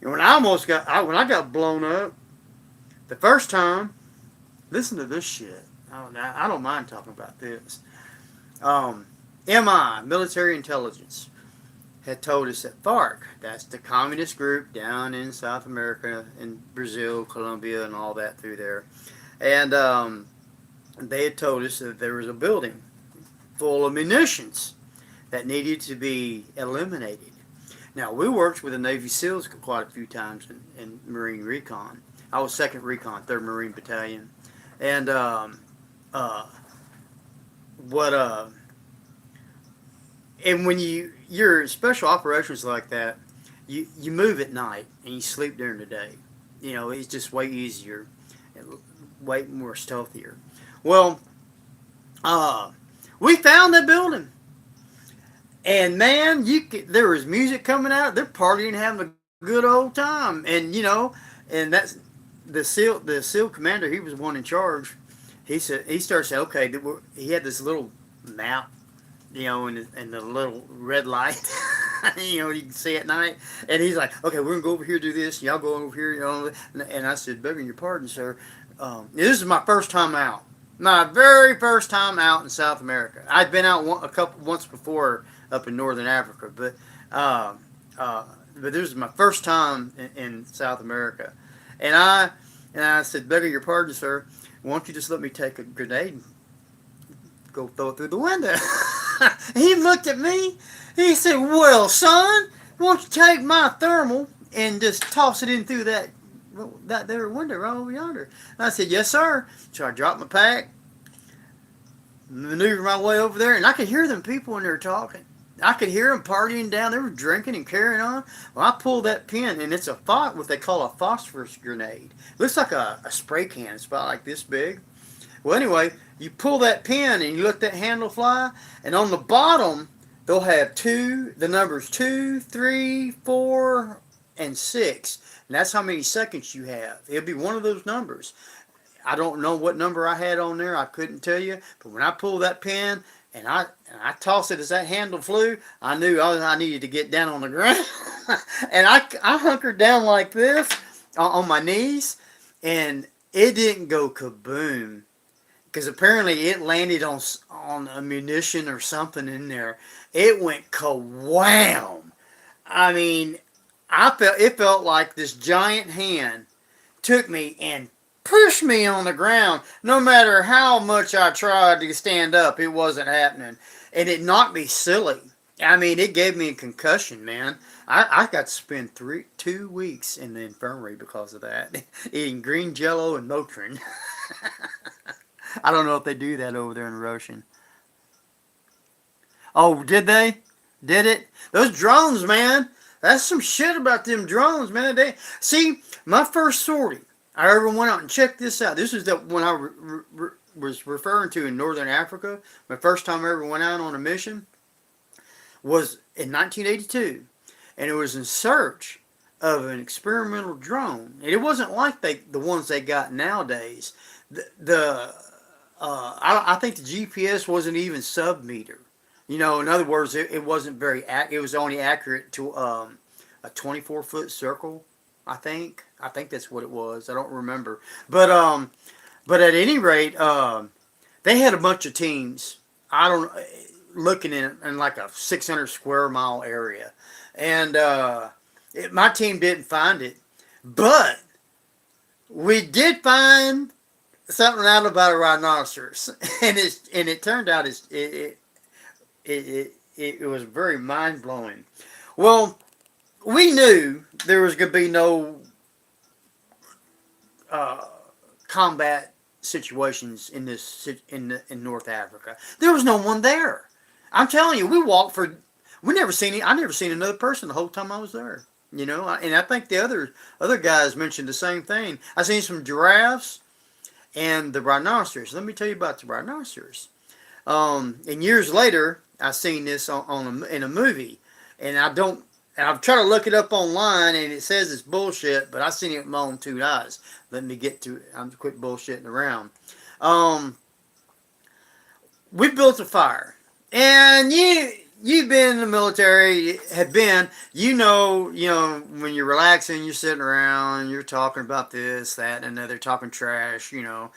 And when I got blown up the first time, listen to this shit. I don't mind talking about this. MI, military intelligence, had told us that FARC, that's the communist group down in South America, in Brazil, Colombia, and all that through there. And they had told us that there was a building full of munitions that needed to be eliminated. Now, we worked with the Navy SEALs quite a few times in Marine Recon. I was 2nd Recon, 3rd Marine Battalion. And and when you're special operations like that, you move at night and you sleep during the day. You know, it's just way easier, way more stealthier. Well, we found that building, and man, there was music coming out. They're partying, having a good old time, and you know, and that's the SEAL commander. He was one in charge. He started saying, okay, he had this little map, you know, and the little red light, you know, you can see at night. And he's like, okay, we're going to go over here, do this. Y'all go over here. You know, and I said, begging your pardon, sir. This is my first time out. My very first time out in South America. I'd been out once before up in Northern Africa, but this is my first time in South America. And I said, begging your pardon, sir, why don't you just let me take a grenade and go throw it through the window? He looked at me. He said, well, son, why don't you take my thermal and just toss it in through that there window right over yonder? And I said, yes, sir. So I dropped my pack, maneuvered my way over there, and I could hear them people when they were talking. I could hear them partying down. They were drinking and carrying on. Well, I pulled that pin, and it's what they call a phosphorus grenade. It looks like a spray can. It's about like this big. Well, anyway, you pull that pin, and you let that handle fly, and on the bottom, they'll have the numbers 2, 3, 4, and 6. And that's how many seconds you have. It'll be one of those numbers. I don't know what number I had on there. I couldn't tell you. But when I pulled that pin and I tossed it as that handle flew, I knew I needed to get down on the ground. And I hunkered down like this on my knees, and it didn't go kaboom. Because apparently it landed on a munition or something in there. It went kawam. I mean, it felt like this giant hand took me and pushed me on the ground. No matter how much I tried to stand up, it wasn't happening. And it knocked me silly. I mean, it gave me a concussion, man. I got to spend 2 weeks in the infirmary because of that. Eating green jello and Motrin. I don't know if they do that over there in Roshan. Oh, did they? Did it? Those drones, man. That's some shit about them drones, man. See, my first sortie, I ever went out and checked this out. This is the one I was referring to in Northern Africa. My first time I ever went out on a mission was in 1982. And it was in search of an experimental drone. And it wasn't like the ones they got nowadays. I think the GPS wasn't even sub-meter. You know, in other words, it wasn't very it was only accurate to a 24-foot circle. I think that's what it was. I don't remember, but at any rate, they had a bunch of teams. I don't looking in like a 600 square mile area, and my team didn't find it, but we did find something out about a rhinoceros, and it turned out it was very mind blowing. Well, we knew there was going to be no combat situations in North Africa. There was no one there. I'm telling you, I never seen another person the whole time I was there. You know, and I think the other guys mentioned the same thing. I seen some giraffes and the rhinoceros. Let me tell you about the rhinoceros. And years later, I seen this in a movie, and I've tried to look it up online, and it says it's bullshit, but I seen it with my own 2 eyes. Let me get to it. I'm quit bullshitting around. We built a fire, and you've been in the military, you know, when you're relaxing, you're sitting around, you're talking about this, that, and another, talking trash, you know,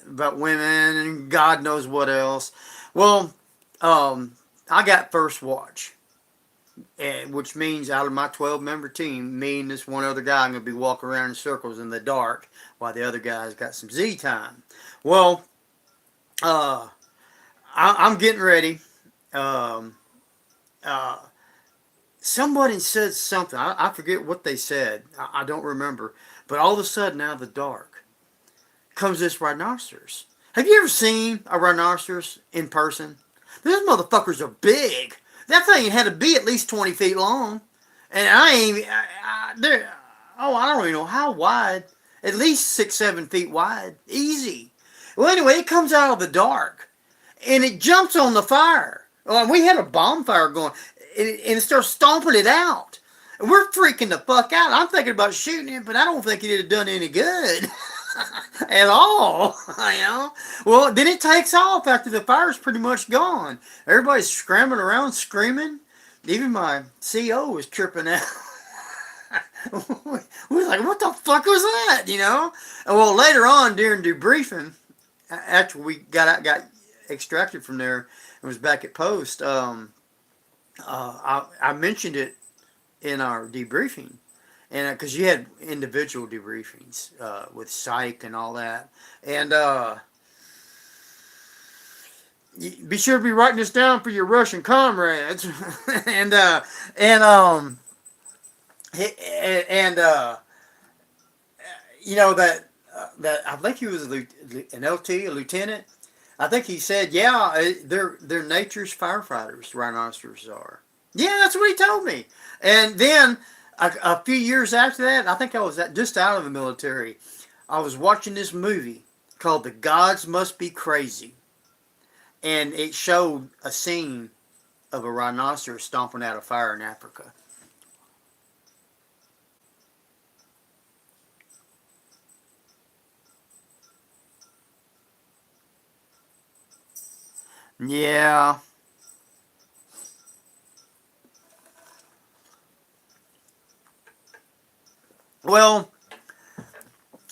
about women and God knows what else. Well, I got first watch, which means out of my 12-member team, me and this one other guy, I'm going to be walking around in circles in the dark while the other guy's got some Z time. Well, I'm getting ready. Somebody said something. I forget what they said. I don't remember. But all of a sudden, out of the dark, comes this rhinoceros. Have you ever seen a rhinoceros in person? Those motherfuckers are big. That thing had to be at least 20 feet long. And I don't even know how wide. At least 6, 7 feet wide. Easy. Well, anyway, it comes out of the dark. And it jumps on the fire. Well, we had a bonfire going. And it starts stomping it out. And we're freaking the fuck out. I'm thinking about shooting it, but I don't think it had done any good. At all, you know. Well, then it takes off after the fire's pretty much gone. Everybody's scrambling around, screaming. Even my CO was tripping out. We was like, "What the fuck was that?" You know. And well, later on during debriefing, after we got extracted from there and was back at post, I mentioned it in our debriefing. And because you had individual debriefings with psych and all that, and be sure to be writing this down for your Russian comrades. and you know that I think he was an LT, a lieutenant. I think he said, yeah, they're nature's firefighters. Rhinoceros are. Yeah, that's what he told me. And then a few years after that, I think I was just out of the military. I was watching this movie called The Gods Must Be Crazy. And it showed a scene of a rhinoceros stomping out a fire in Africa. Yeah. Well,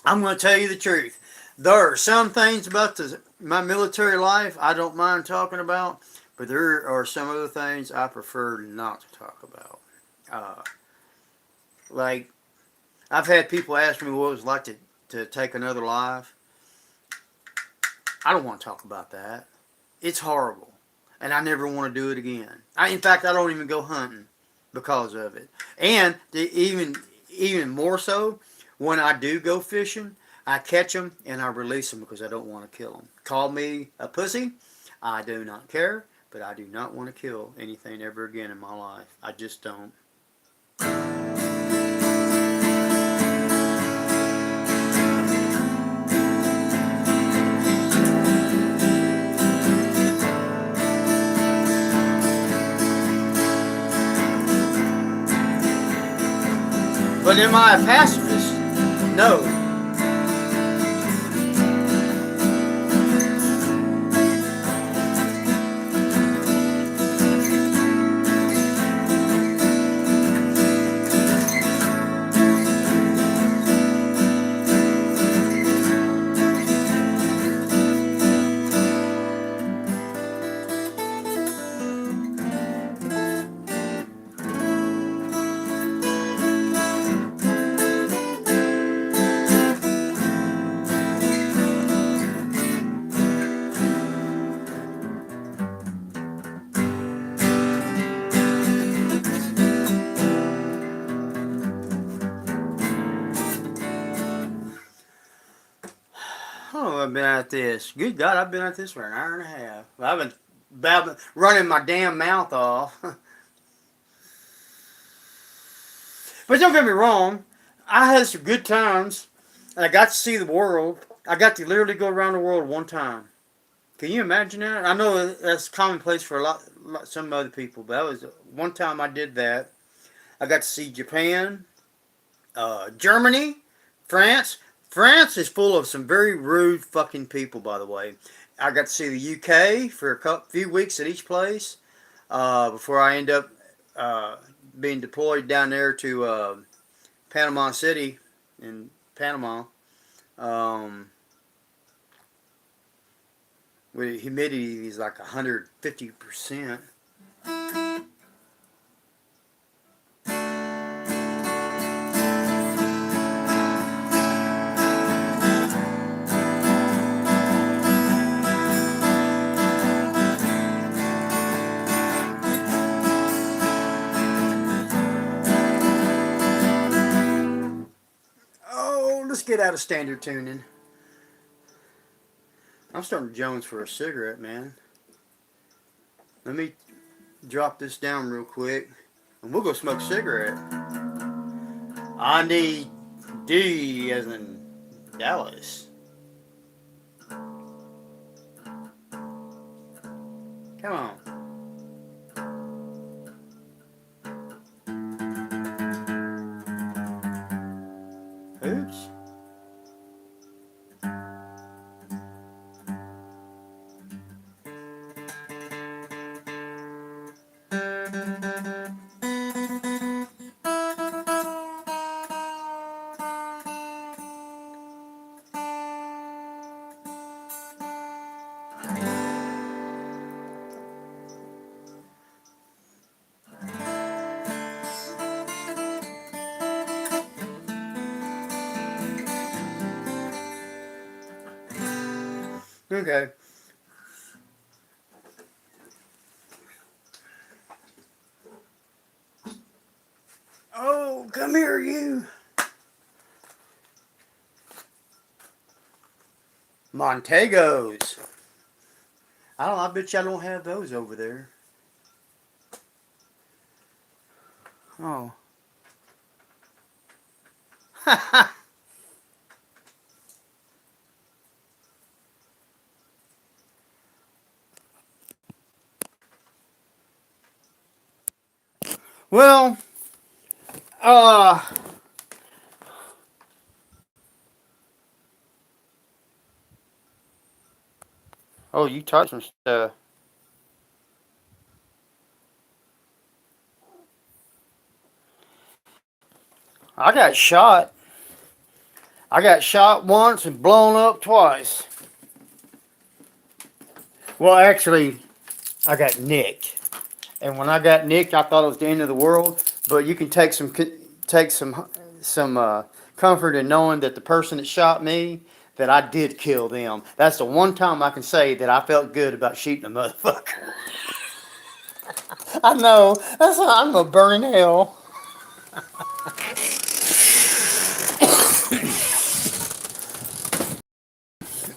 I'm going to tell you the truth. There are some things about my military life I don't mind talking about, but there are some other things I prefer not to talk about. Uh, like, I've had people ask me what it was like to take another life. I don't want to talk about that. It's horrible. And I never want to do it again. In fact, I don't even go hunting because of it. And even more so, when I do go fishing, I catch them and I release them because I don't want to kill them. Call me a pussy. I do not care, but I do not want to kill anything ever again in my life. I just don't. But am I a pacifist? No. Oh, I've been at this. Good God, I've been at this for an hour and a half. I've been running my damn mouth off. But don't get me wrong, I had some good times, and I got to see the world. I got to literally go around the world one time. Can you imagine that? I know that's commonplace for some other people, but that was one time I did that. I got to see Japan, Germany, France. France is full of some very rude fucking people, by the way. I got to see the UK for few weeks at each place before I end up uh, being deployed down there to Panama City in Panama, um, where humidity is like 150%. Oh, let's get out of standard tuning. I'm starting to Jones for a cigarette, man. Let me drop this down real quick, and we'll go smoke a cigarette. I need D as in Dallas. Come on. Oops. Okay. Oh, come here, you. Montegos. I bet y'all don't have those over there. Oh. Well, uh, oh, you touched some stuff. I got shot. I got shot once and blown up twice. Well, actually, I got nicked. And when I got nicked, I thought it was the end of the world. But you can take some comfort in knowing that the person that shot me, that I did kill them. That's the one time I can say that I felt good about shooting a motherfucker. I know. I'm gonna burn in hell.